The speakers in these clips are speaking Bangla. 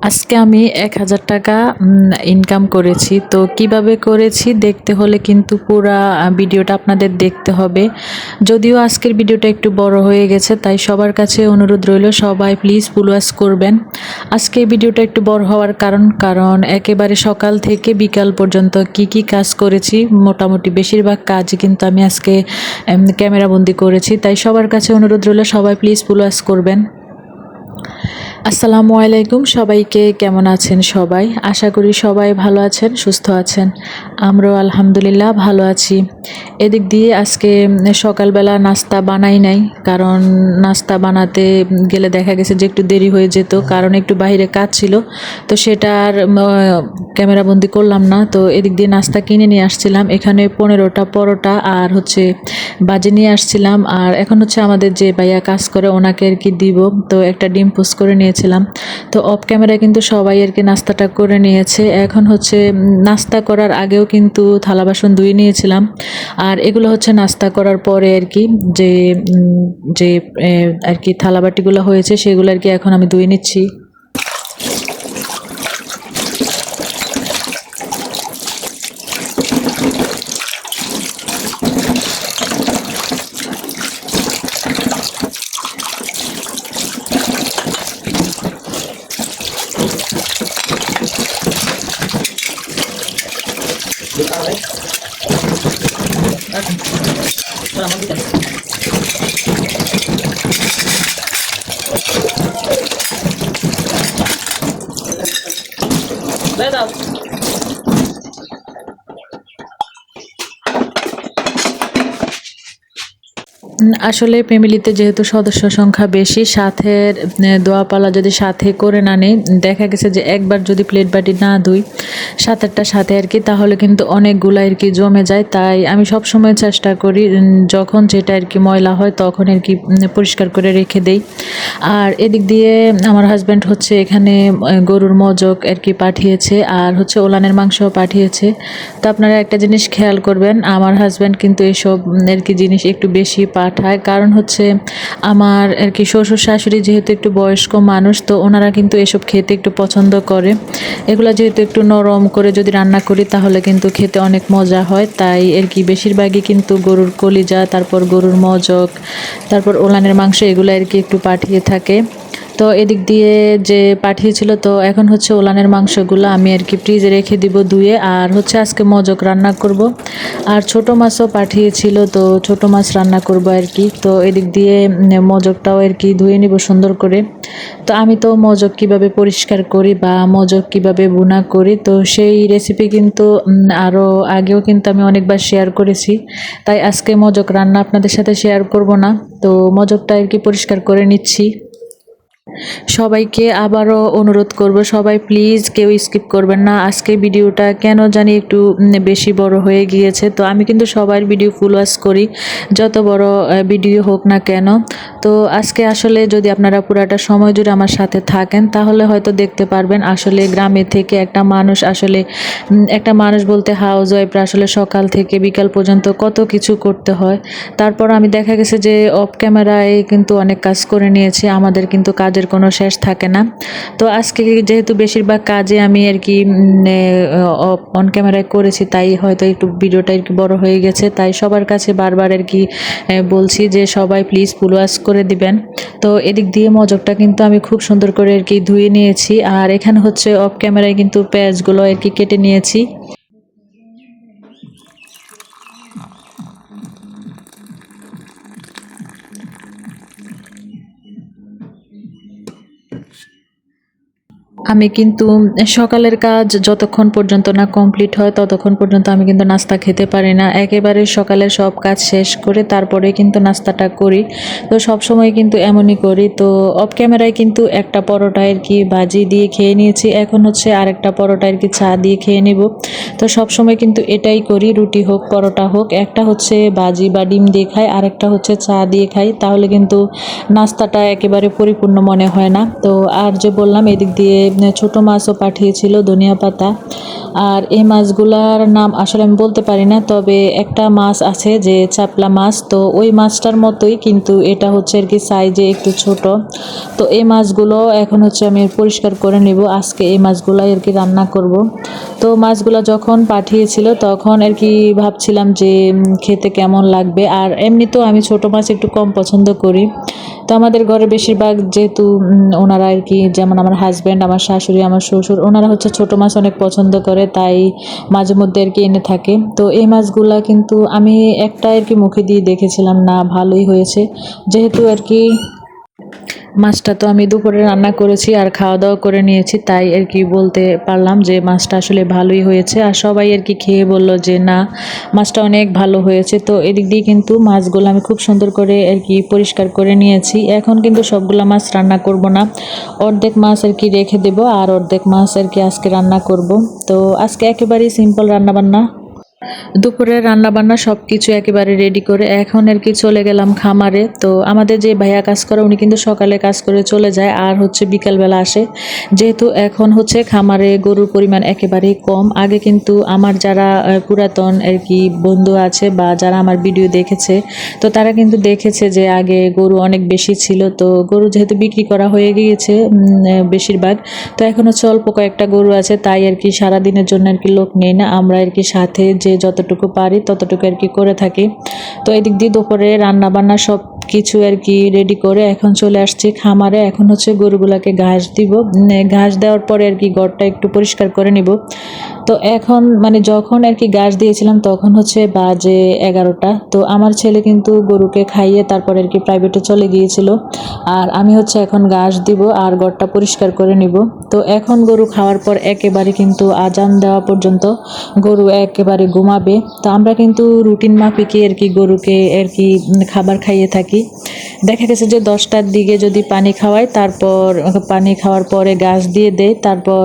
আজকে আমি ১,০০০ টাকা ইনকাম করেছি। তো কিভাবে করেছি দেখতে হলে কিন্তু পুরা ভিডিওটা আপনাদের দেখতে হবে। যদিও আজকের ভিডিওটা একটু বড় হয়ে গেছে, তাই সবার কাছে অনুরোধ রইল সবাই প্লিজ ফুল ওয়াচ করবেন। আজকে এই ভিডিওটা একটু বড় হওয়ার কারণ একেবারে সকাল থেকে বিকাল পর্যন্ত কি কাজ করেছি, মোটামুটি বেশিরভাগ কাজই কিন্তু আমি আজকে ক্যামেরাবন্দি করেছি। তাই সবার কাছে অনুরোধ রইল সবাই প্লিজ ফুল ওয়াচ করবেন। আসসালামু আলাইকুম, সবাইকে কেমন আছেন সবাই? আশা করি সবাই ভালো আছেন, সুস্থ আছেন। আমরাও আলহামদুলিল্লাহ ভালো আছি। এদিক দিয়ে আজকে সকালবেলা নাস্তা বানাই নাই, কারণ নাস্তা বানাতে গেলে দেখা গেছে যে একটু দেরি হয়ে যেত, কারণ একটু বাইরে কাজ ছিল। তো সেটা আর ক্যামেরাবন্দি করলাম না। তো এদিক দিয়ে নাস্তা কিনে নিয়ে আসছিলাম, এখানে 15টা পরোটা আর হচ্ছে বাজে নিয়ে আসছিলাম। আর এখন হচ্ছে আমাদের যে ভাইয়া কাজ করে ওনাকে আর কি দিব, তো একটা ডিম পোস্ট করে নিয়েছিলাম। তো অফ ক্যামেরায় কিন্তু সবাই আর কি নাস্তাটা করে নিয়েছে। এখন হচ্ছে নাস্তা করার আগেও কিন্তু থালা বাসন ধুয়ে নিয়েছিলাম। আর এগুলো হচ্ছে নাস্তা করার পরে আর কি যে যে আর কি থালাবাটিগুলো হয়েছে সেগুলো আর কি এখন আমি ধুয়ে নিচ্ছি। আসলে ফ্যামিলিতে যেহেতু সদস্য সংখ্যা বেশি, সাথের দোয়াপালা যদি সাথে করে না নেই, দেখা গেছে যে একবার যদি প্লেট বাটি না ধুই সাথেরটা সাথে আর কি, তাহলে কিন্তু অনেকগুলো আর কি জমে যায়। তাই আমি সব সময় চেষ্টা করি যখন যেটা আর কি ময়লা হয় তখন আর কি পরিষ্কার করে রেখে দেই। আর এদিক দিয়ে আমার হাজব্যান্ড হচ্ছে এখানে গরুর মজক আর কি পাঠিয়েছে, আর হচ্ছে ওলানের মাংস পাঠিয়েছে। তো আপনারা একটা জিনিস খেয়াল করবেন, আমার হাজব্যান্ড কিন্তু এসব আর কি জিনিস একটু বেশি পাঠায়, কারণ হচ্ছে আমার আর কি শ্বশুর শাশুড়ি যেহেতু একটু বয়স্ক মানুষ, তো ওনারা কিন্তু এসব খেতে একটু পছন্দ করে। এগুলো যেহেতু একটু নরম করে যদি রান্না করি তাহলে কিন্তু খেতে অনেক মজা হয়। তাই আর কি বেশিরভাগই কিন্তু গরুর কলিজা, তারপর গরুর মজক, তারপর ওলানের মাংস এগুলো আর কি একটু পাঠিয়ে থাকে। তো এদিক দিয়ে যে পাঠিয়েছিল, তো এখন হচ্ছে ওলানের মাংসগুলো আমি আর কি ফ্রিজে রেখে দিব ধুয়ে। আর হচ্ছে আজকে মজক রান্না করব, আর ছোট মাছও পাঠিয়েছিল, তো ছোট মাছ রান্না করব আর কি। তো এদিক দিয়ে মজকটাও আর কি ধুয়ে নিব সুন্দর করে। তো আমি তো মজক কিভাবে পরিষ্কার করি বা মজক কিভাবে ভুনা করি, তো সেই রেসিপি কিন্তু আরও আগেও কিন্তু আমি অনেকবার শেয়ার করেছি। তাই আজকে মজক রান্না আপনাদের সাথে শেয়ার করব না। তো মজকটা আর কি পরিষ্কার করে নিচ্ছি। সবাইকে আবারও অনুরোধ করব, সবাই প্লিজ কেউ স্কিপ করবেন না। আজকে ভিডিওটা কেন জানি একটু বেশি বড় হয়ে গিয়েছে। তো আমি কিন্তু সবার ভিডিও ফুল ওয়াচ করি, যত বড় ভিডিও হোক না কেন। তো আজকে আসলে যদি আপনারা পুরাটা সময় জুড়ে আমার সাথে থাকেন তাহলে হয়তো দেখতে পারবেন আসলে গ্রামে থেকে একটা মানুষ, আসলে একটা মানুষ বলতে হাউস ওয়াইফরা আসলে সকাল থেকে বিকাল পর্যন্ত কত কিছু করতে হয়। তারপর আমি দেখা গেছে যে অফ ক্যামেরায় কিন্তু অনেক কাজ করে নিয়েছি, আমাদের কিন্তু কাজের কোনো শেষ থাকে না। তো আজকে যেহেতু বেশিরভাগ কাজে আমি আর কি অন ক্যামেরায় করেছি, তাই হয়তো একটু ভিডিওটা আর কি বড় হয়ে গেছে। তাই সবার কাছে বারবার আর কি বলছি যে সবাই প্লিজ ফুল ওয়াচ করে দিবেন। তো এদিক দিয়ে মজকটা কিন্তু আমি খুব সুন্দর করে আর কি ধুয়ে নিয়েছি। আর এখানে হচ্ছে অফ ক্যামেরায় কিন্তু পেঁয়াজগুলো আর কি কেটে নিয়েছি। আমি কিন্তু সকালের কাজ যতক্ষণ পর্যন্ত না কমপ্লিট হয় ততক্ষণ পর্যন্ত আমি কিন্তু নাস্তা খেতে পারি না। একেবারে সকালের সব কাজ শেষ করে তারপরে কিন্তু নাস্তাটা করি। তো সব সময় কিন্তু এমনই করি। তো অফ ক্যামেরায় কিন্তু একটা পরোটা আর কি ভাজি দিয়ে খেয়ে নিয়েছি, এখন হচ্ছে আরেকটা পরোটা আর কি চা দিয়ে খেয়ে নিব। তো সব সময় কিন্তু এটাই করি, রুটি হোক পরোটা হোক, একটা হচ্ছে ভাজি বা ডিম দিয়ে খাই, আরেকটা হচ্ছে চা দিয়ে খাই, তাহলে কিন্তু নাস্তাটা একেবারে পরিপূর্ণ মনে হয় না। তো আর যে বললাম এদিক দিয়ে ছোট মাছও পাঠিয়েছিল, ধনিয়া পাতা। আর এই মাছগুলার নাম আসলে আমি বলতে পারি না, তবে একটা মাছ আছে যে চাপলা মাছ, তো ওই মাছটার মতোই, কিন্তু এটা হচ্ছে আর কি সাইজে একটু ছোট। তো এই মাছগুলো এখন হচ্ছে আমি পরিষ্কার করে নিব, আজকে এই মাছগুলাই আর কি রান্না করব। তো মাছগুলো যখন পাঠিয়েছিল তখন আর কি ভাবছিলাম যে খেতে কেমন লাগবে। আর এমনিতেও আমি ছোট মাছ একটু কম পছন্দ করি। তো আমাদের ঘরে বেশিরভাগ যেহেতু ওনারা আর কি, যেমন আমার হাজব্যান্ড, আমার শাশুড়ি, আমার শ্বশুর, ওনারা হচ্ছে ছোট মাছ অনেক পছন্দ করে, তাই মাঝে মধ্যে আর কি এনে থাকে। তো এই মাছগুলা কিন্তু আমি একটা আর কি মুখে দিয়ে দেখেছিলাম, না ভালোই হয়েছে। যেহেতু আর কি মাছটা তো আমি দুপুরে রান্না করেছি আর খাওয়া দাওয়া করে নিয়েছি, তাই আর কি বলতে পারলাম যে মাছটা আসলে ভালোই হয়েছে। আর সবাই আর কি খেয়ে বলল যে না, মাছটা অনেক ভালো হয়েছে। তো এদিক দিয়ে কিন্তু মাছগুলো আমি খুব সুন্দর করে আর কি পরিষ্কার করে নিয়েছি। এখন কিন্তু সবগুলা মাছ রান্না করব না, অর্ধেক মাছ আর কি রেখে দেব, আর অর্ধেক মাছ আর কি আজকে রান্না করব। তো আজকে একেবারেই সিম্পল রান্না বান্না। দুপুরে রান্নাবান্না সব কিছু একেবারে রেডি করে এখন আর কি চলে গেলাম খামারে। তো আমাদের যে ভাইয়া কাজ করে উনি কিন্তু সকালে কাজ করে চলে যায়, আর হচ্ছে বিকালবেলা আসে। যেহেতু এখন হচ্ছে খামারে গরুর পরিমাণ একেবারেই কম। আগে কিন্তু আমার যারা পুরাতন আর কি বন্ধু আছে বা যারা আমার ভিডিও দেখেছে, তো তারা কিন্তু দেখেছে যে আগে গরু অনেক বেশি ছিল। তো গরু যেহেতু বিক্রি করা হয়ে গিয়েছে বেশিরভাগ, তো এখন হচ্ছে অল্প কয়েকটা গরু আছে, তাই আর কি সারাদিনের জন্য আর কি লোক নেই না, আমরা আর কি সাথে যে যতটুকু পারি ততটুকু আর কি করে থাকি। তো এদিক দিয়ে দুপুরে রান্না বান্না সব কিছু আর কি রেডি করে এখন চলে আসছি খামারে। এখন হচ্ছে গরুগুলাকে ঘাস দিব, ঘাস দেওয়ার পরে আর কি ঘরটা একটু পরিষ্কার করে নিব। তো এখন মানে যখন আর কি ঘাস দিয়েছিলাম তখন হচ্ছে বাজে 11টা। তো আমার ছেলে কিন্তু গরুকে খাইয়ে তারপর আর কি প্রাইভেটে চলে গিয়েছিল, আর আমি হচ্ছে এখন ঘাস দিব আর ঘরটা পরিষ্কার করে নিব। তো এখন গরু খাওয়ার পর একেবারে কিন্তু আজান দেওয়া পর্যন্ত গরু একেবারে ঘুমাবে। তো আমরা কিন্তু রুটিন মাফিকই আর কি গরুকে আর কি খাবার খাইয়ে থাকি। দেখা গেছে যে 10টার দিকে যদি পানি খাওয়াই, তারপর পানি খাওয়ার পরে ঘাস দিয়ে দেয়, তারপর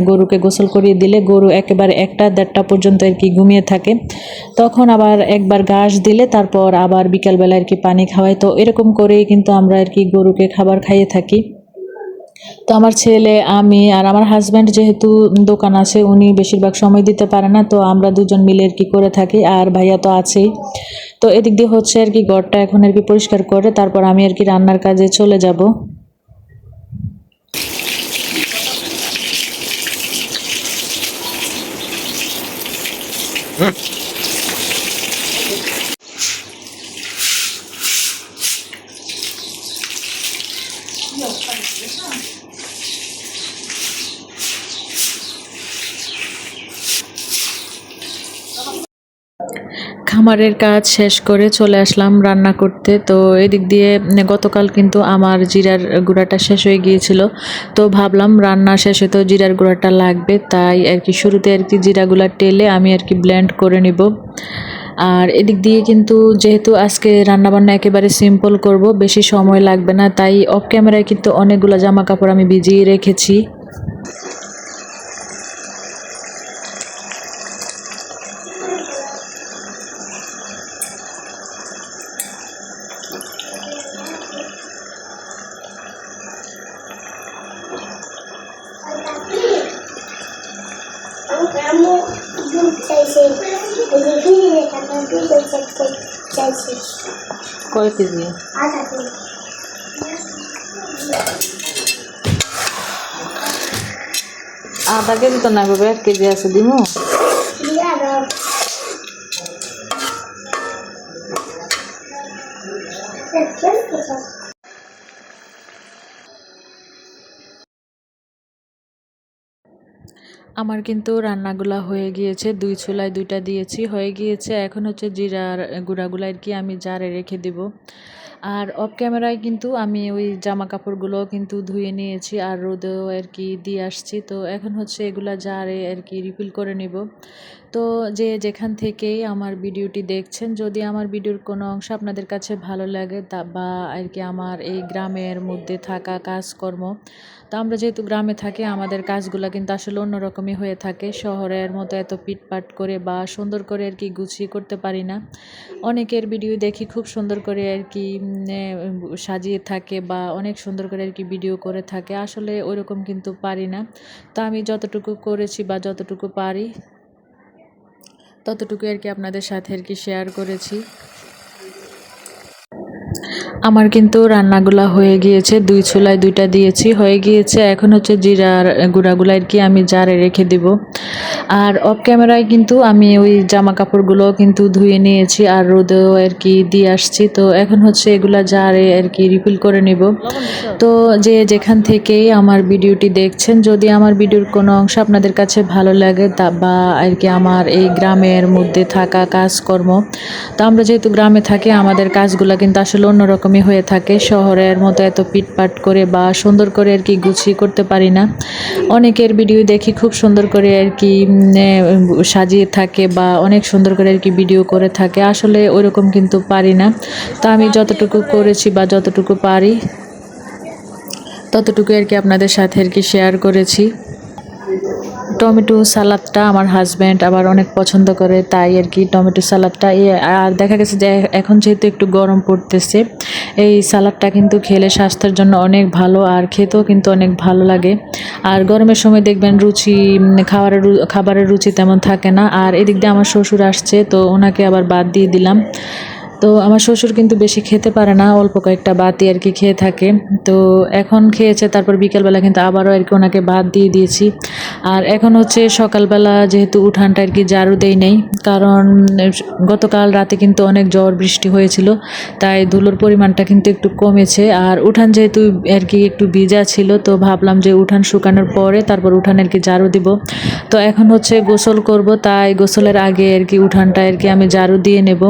গরুকে গোসল করিয়ে দিলে গরু একেবারে 1টা 1:30টা পর্যন্ত আর কি ঘুমিয়ে থাকে। তখন আবার একবার ঘাস দিলে তারপর আবার বিকালবেলা আর কি পানি খাওয়াই। তো এরকম করেই কিন্তু আমরা আর কি গরুকে খাবার খাইয়ে থাকি। তো আমার ছেলে, আমি আর আমার হাজব্যান্ড যেহেতু দোকান আছে, উনি বেশিরভাগ সময় দিতে পারে না, তো আমরা দুজন মিলে আর কি করে থাকি, আর ভাইয়া তো আছেই। তো এদিক দিয়ে হচ্ছে আর কি ঘরটা এখন আর কি পরিষ্কার করে তারপর আমি আর কি রান্নার কাজে চলে যাব। খামারের কাজ শেষ করে চলে আসলাম রান্না করতে। তো এদিক দিয়ে গতকাল কিন্তু আমার জিরার গুঁড়াটা শেষ হয়ে গিয়েছিল, তো ভাবলাম রান্না শেষে তো জিরার গুঁড়াটা লাগবে, তাই আর কি শুরুতে আর কি জিরাগুলা টেলে আমি আর কি ব্লেন্ড করে নিব। আর এদিক দিয়ে কিন্তু যেহেতু আজকে রান্নাবান্না একেবারে সিম্পল করব, বেশি সময় লাগবে না, তাই অফ ক্যামেরায় কিন্তু অনেকগুলো জামা কাপড় আমি ভিজিয়ে রেখেছি। Kamu দুধ চাইছে দিদি কাকা দুধ চাইছে কয় কেজি? আধা কেজি আধা কেজি তো না গো, 1 কেজি আছে, দিমু। দিয়া দাও আমার কিন্তু রান্নাগুলা হয়ে গিয়েছে, 2 চুলায় 2টা দিয়েছি, হয়ে গিয়েছে। এখন হচ্ছে জিরার গুঁড়াগুলো আর কি আমি জারে রেখে দিব। আর অফ ক্যামেরায় কিন্তু আমি ওই জামা কাপড়গুলো কিন্তু ধুয়ে নিয়েছি আর রোদেও আর কি দিয়ে আসছি। তো এখন হচ্ছে এগুলা জারে আর কি রিফিল করে নেব। তো যে যেখান থেকেই আমার ভিডিওটি দেখছেন, যদি আমার ভিডিওর কোনো অংশ আপনাদের কাছে ভালো লাগে তা বা আর কি আমার এই গ্রামের মধ্যে থাকা কাজকর্ম, তো আমরা যেহেতু গ্রামে থাকি আমাদের কাজগুলো কিন্তু আসলে অন্যরকমই হয়ে থাকে, শহরের মতো এত পিটপাট করে বা সুন্দর করে আর কি গুছিয়ে করতে পারি না। অনেকের ভিডিও দেখি খুব সুন্দর করে আর কি সাজিয়ে থাকে বা অনেক সুন্দর করে আর কি ভিডিও করে থাকে, আসলে ওইরকম কিন্তু পারি না। তো আমি যতটুকু করেছি বা যতটুকু পারি ততটুকু আর কি আপনাদের সাথে আর কি শেয়ার করেছি। আমার কিন্তু রান্নাগুলা হয়ে গিয়েছে, 2 চুলায় 2টা দিয়েছি, হয়ে গিয়েছে। এখন হচ্ছে জিরার গুঁড়াগুলো আর কি আমি জারে রেখে দিব। আর অফ ক্যামেরায় কিন্তু আমি ওই জামা কাপড়গুলো কিন্তু ধুয়ে নিয়েছি আর রোদেও আর কি দিয়ে আসছি। তো এখন হচ্ছে এগুলা জারে আর কি রিফিল করে নিব। তো যে যেখান থেকেই আমার ভিডিওটি দেখছেন, যদি আমার ভিডিওর কোনো অংশ আপনাদের কাছে ভালো লাগে বা আর কি আমার এই গ্রামের মধ্যে থাকা কাজকর্ম, তো আমরা যেহেতু গ্রামে থাকি আমাদের কাজগুলো কিন্তু আসলে অন্যরকমই হয়ে থাকে, শহরের মতো এত পিটপাট করে বা সুন্দর করে আর কি গুছিয়ে করতে পারি না। অনেকের ভিডিও দেখি খুব সুন্দর করে আর কি সাজিয়ে থাকে বা অনেক সুন্দর করে আর কি ভিডিও করে থাকে, আসলে ওইরকম কিন্তু পারি না। তো আমি যতটুকু করেছি বা যতটুকু পারি ততটুকু আর কি আপনাদের সাথে আর কি শেয়ার করেছি। টমেটো সালাদটা আমার হাজব্যান্ড আবার অনেক পছন্দ করে, তাই আর কি টমেটো সালাদটা আর দেখা গেছে যে এখন যেহেতু একটু গরম পড়তেছে, এই সালাদটা কিন্তু খেলে স্বাস্থ্যের জন্য অনেক ভালো আর খেতেও কিন্তু অনেক ভালো লাগে। আর গরমের সময় দেখবেন খাবারের রুচি তেমন থাকে না। আর এদিক দিয়ে আমার শ্বশুর আসছে, তো ওনাকে আবার বাদ দিয়ে দিলাম। তো আমার শ্বশুর কিন্তু বেশি খেতে পারে না, অল্প কয়েকটা ভাতই আর কি খেয়ে থাকে। তো এখন খেয়েছে, তারপর বিকেলবেলা কিন্তু আবারও আর কি ওনাকে ভাত দিয়ে দিয়েছি। আর এখন হচ্ছে সকালবেলা যেহেতু উঠানটা আর কি ঝাড়ু দেই নেই, কারণ গতকাল রাতে কিন্তু অনেক ঝড় বৃষ্টি হয়েছিল, তাই ধুলোর পরিমাণটা কিন্তু একটু কমেছে। আর উঠান যেহেতু আর কি একটু ভিজা ছিল, তো ভাবলাম যে উঠান শুকানোর পরে তারপর উঠান আর কি ঝাড়ু দিব। তো এখন হচ্ছে গোসল করব, তাই গোসলের আগে আর কি উঠানটা আর কি আমি ঝাড়ু দিয়ে নেব।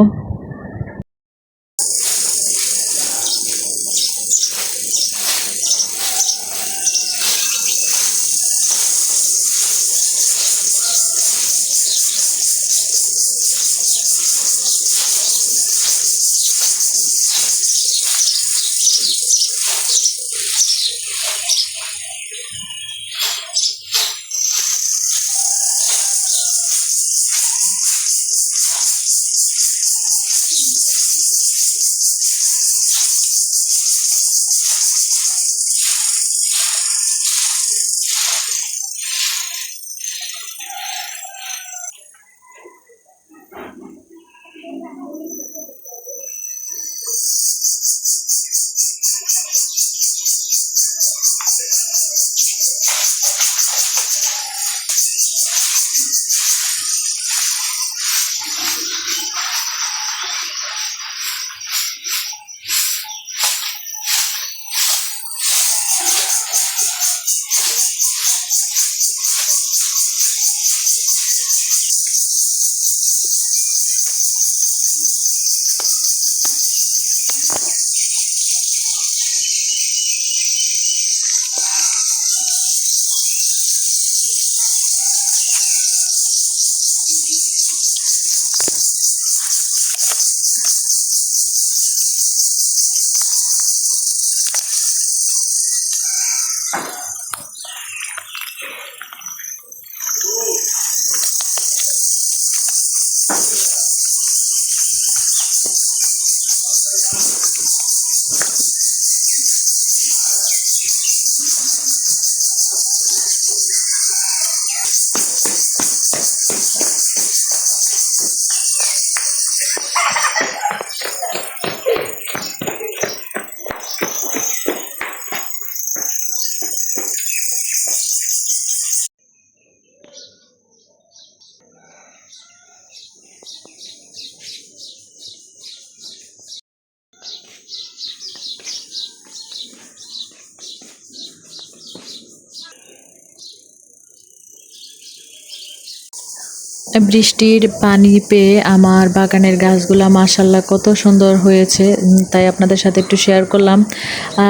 বৃষ্টির পানি পেয়ে আমার বাগানের গাছগুলা মাশাআল্লাহ কত সুন্দর হয়েছে, তাই আপনাদের সাথে একটু শেয়ার করলাম।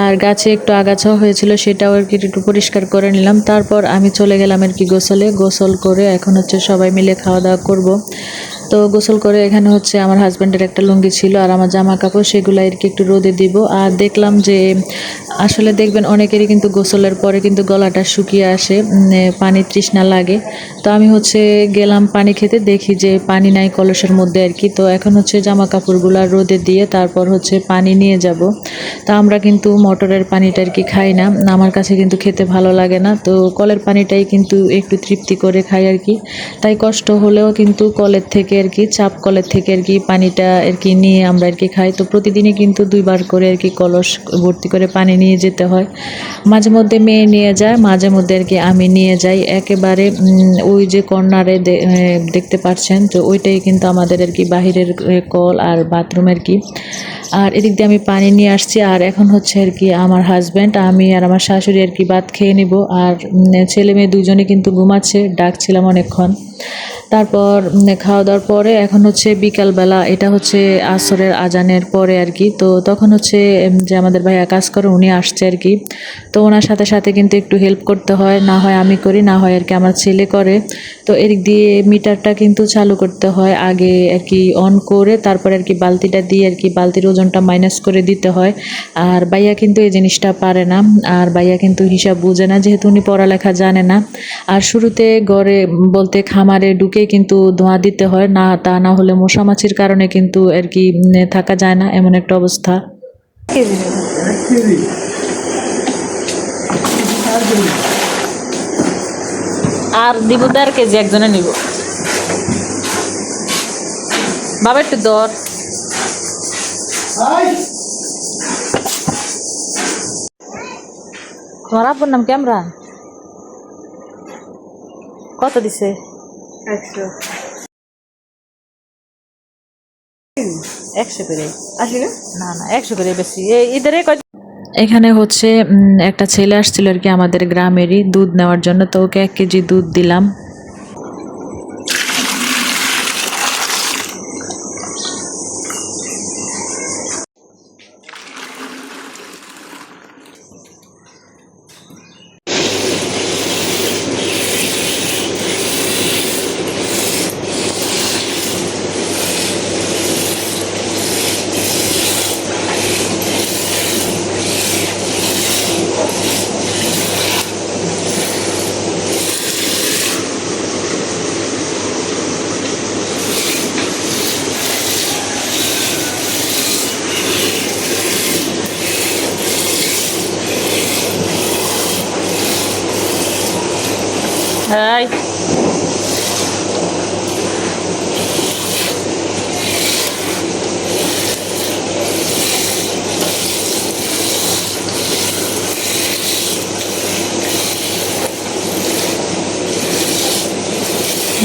আর গাছে একটু আগাছাও হয়েছিল, সেটাও আর কি একটু পরিষ্কার করে নিলাম। তারপর আমি চলে গেলাম আর কি গোসল করে এখন হচ্ছে সবাই মিলে খাওয়া দাওয়া করব। তো গোসল করে এখানে হচ্ছে আমার হাজব্যান্ডের একটা লুঙ্গি ছিল আর আমার জামা কাপড়, সেগুলো আর কি একটু রোদে দিব। আর দেখলাম যে আসলে দেখবেন অনেকেরই কিন্তু গোসলের পরে কিন্তু গলাটা শুকিয়ে আসে, পানির তৃষ্ণা লাগে। তো আমি হচ্ছে গেলাম পানি খেতে, দেখি যে পানি নাই কলসের মধ্যে আর কি। তো এখন হচ্ছে জামা কাপড়গুলো রোদে দিয়ে তারপর হচ্ছে পানি নিয়ে যাব। তা আমরা কিন্তু মোটরের পানিটা আর কি খাই না, আমার কাছে কিন্তু খেতে ভালো লাগে না। তো কলের পানিটাই কিন্তু একটু তৃপ্তি করে খাই আর কি। তাই কষ্ট হলেও কিন্তু কলের থেকে আর কি, চাপ কলের থেকে আর কি পানিটা আর কি নিয়ে আমরা আর কি খাই। তো প্রতিদিনই কিন্তু 2 বার করে আর কি কলস ভর্তি করে পানি নিয়ে যেতে হয়। মাঝে মধ্যে মেয়ে নিয়ে যায়, মাঝে মধ্যে আর কি আমি নিয়ে যাই। একেবারে ওই যে কর্নারে দেখতে পাচ্ছেন, তো ওইটাই কিন্তু আমাদের আর কি বাহিরের কল আর বাথরুম আর কি। আর এদিক দিয়ে আমি পানি নিয়ে আসছি। আর এখন হচ্ছে আর কি আমার হাজব্যান্ড, আমি আর আমার শাশুড়ি আর কি ভাত খেয়ে নিব। আর ছেলে মেয়ে দুজনে কিন্তু ঘুমাচ্ছে, ডাকছিলাম অনেকক্ষণ। তারপর খাওয়া দাওয়ার পরে এখন হচ্ছে বিকালবেলা, এটা হচ্ছে আসরের আজানের পরে আর কি। তো তখন হচ্ছে যে আমাদের ভাইয়া কাজ করে, উনি আসছে আর কি। তো ওনার সাথে সাথে কিন্তু একটু হেল্প করতে হয়, না হয় আমি করি, না হয় আর কি আমার ছেলে করে। তো এদিক দিয়ে মিটারটা কিন্তু চালু করতে হয় আগে আর কি, অন করে তারপরে আর কি বালতিটা দিয়ে আর কি বালতির ওজনটা মাইনাস করে দিতে হয়। আর ভাইয়া কিন্তু এই জিনিসটা পারে না, আর ভাইয়া কিন্তু হিসাব বুঝে না, যেহেতু উনি পড়ালেখা জানে না। আর শুরুতে ঘরে বলতে খামারে ঢুকে কিন্তু ধোঁয়া দিতে হয়, না তা না হলে মশামাছির কারণে কিন্তু আর কি থাকা যায় না, এমন একটা অবস্থা। আর দিব 1.5 কেজি, একজনে নিব। বাবা একটু দর। তোমার আব্বুর নাম ক্যামরা? কত দিছে? 100। 100 করে আসলে? না না, 100 করে বেশি। ইধারে এখানে হচ্ছে একটা ছেলে আসছিল আর কি আমাদের গ্রামেরই, দুধ নেওয়ার জন্য। তো ওকে 1 কেজি দুধ দিলাম। হাই,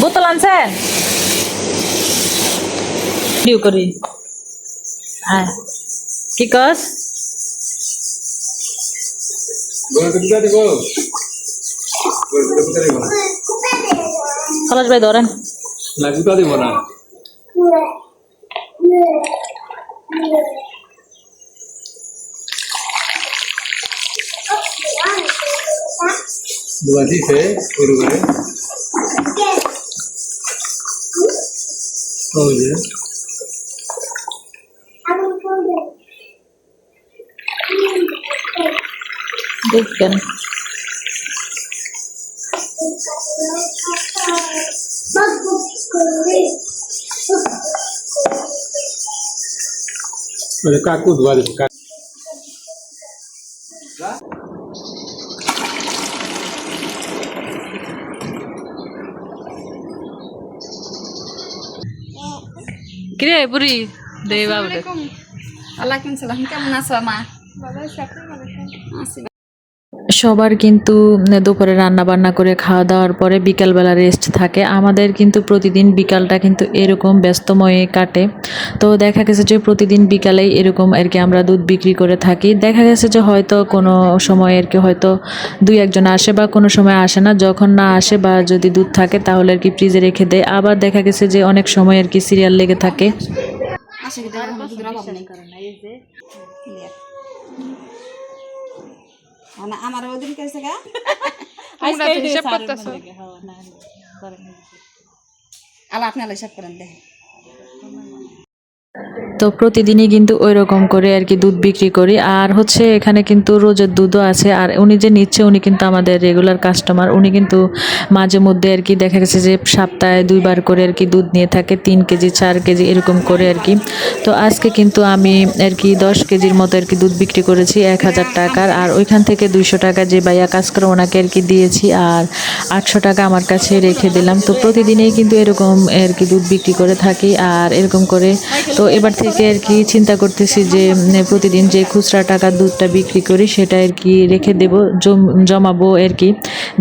বোতল আনছেন? ডিউ করি। হ্যাঁ, কি কস? খলাস ভাই ধরেন। না গুতা দিব না। Dua dice, Uruguay. Oh yeah. দেখবেন Ada kaku dua dice. কিরে বুড়ি দে বাবু। ওয়ালাইকুম সালাম, কেমন আছো মা? আছি। সবার কিন্তু দুপুরে রান্না বান্না করে খাওয়া দাওয়ার পরে বিকালবেলা রেস্ট থাকে। আমাদের কিন্তু প্রতিদিন বিকালটা কিন্তু এরকম ব্যস্তময়ে কাটে। তো দেখা গেছে যে প্রতিদিন বিকালেই এরকম আর কি আমরা দুধ বিক্রি করে থাকি। দেখা গেছে যে হয়তো কোনো সময় আর কি হয়তো 2-1 জন আসে, বা কোনো সময় আসে না। যখন না আসে বা যদি দুধ থাকে তাহলে আর কি ফ্রিজে রেখে দেয়। আবার দেখা গেছে যে অনেক সময় আর কি সিরিয়াল লেগে থাকে। আসে কি দেখো দুধের অভাব নেই। না আমার ওদিন কইছে গা আলা আপনি আলো হিসাব করেন দেখে তো প্রতিদিনই কিন্তু ওই রকম করে আর কি দুধ বিক্রি করি। আর হচ্ছে এখানে কিন্তু রোজের দুধও আছে। আর উনি যে নিচ্ছে উনি কিন্তু আমাদের রেগুলার কাস্টমার। উনি কিন্তু মাঝে মধ্যে আর কি দেখা গেছে যে সপ্তাহে 2 বার করে আর কি দুধ নিয়ে থাকে, 3 কেজি 4 কেজি এরকম করে আর কি। তো আজকে কিন্তু আমি আর কি 10 কেজির মতো আর কি দুধ বিক্রি করেছি 1000 টাকার। আর ওইখান থেকে 200 টাকা যে ভাইয়া কাজ করে ওনাকে আর কি দিয়েছি, আর 800 টাকা আমার কাছে রেখে দিলাম। তো প্রতিদিনই কিন্তু এরকম আর কি দুধ বিক্রি করে থাকি আর এরকম করে। তো এবার থেকে আর কি চিন্তা করতেছি যে প্রতিদিন যে খুচরা টাকা দুধটা বিক্রি করি সেটা আর কি রেখে দেব, জমাবো আর কি,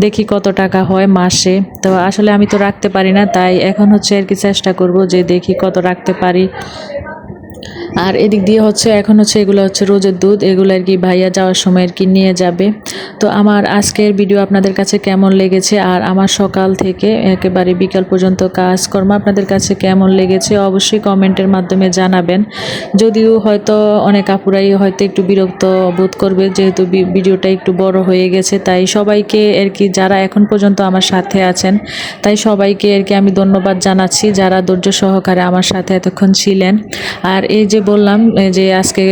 দেখি কত টাকা হয় মাসে। তো আসলে আমি তো রাখতে পারি না, তাই এখন হচ্ছে আর কি চেষ্টা করব যে দেখি কত রাখতে পারি। আর এদিক দিয়ে হচ্ছে এখন হচ্ছে এগুলো হচ্ছে রোজের দুধ, এগুলো আর কি ভাইয়া যাওয়ার সময় আর কি নিয়ে যাবে। তো আমার আজকের ভিডিও আপনাদের কাছে কেমন লেগেছে, আর আমার সকাল থেকে একেবারে বিকাল পর্যন্ত কাজকর্ম আপনাদের কাছে কেমন লেগেছে অবশ্যই কমেন্টের মাধ্যমে জানাবেন। যদিও হয়তো অনেক আপুরাই হয়তো একটু বিরক্ত বোধ করবে, যেহেতু ভিডিওটা একটু বড় হয়ে গেছে। তাই সবাইকে আর কি যারা এখন পর্যন্ত আমার সাথে আছেন, তাই সবাইকে আর কি আমি ধন্যবাদ জানাচ্ছি যারা ধৈর্য সহকারে আমার সাথে এতক্ষণ ছিলেন। আর এই যে বললাম যে আজকে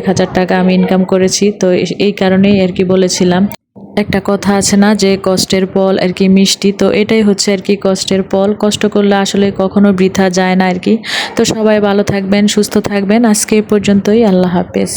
1000 টাকা আমি ইনকাম করেছি, তো এই কারণেই আর কি বলেছিলাম, একটা কথা আছে না যে কষ্টের ফল আর কি মিষ্টি, তো এটাই হচ্ছে আর কি কষ্টের ফল। কষ্ট করলে আসলে কখনো বৃথা যায় না আর কি। তো সবাই ভালো থাকবেন, সুস্থ থাকবেন। আজকে এই পর্যন্তই, আল্লাহ হাফেজ।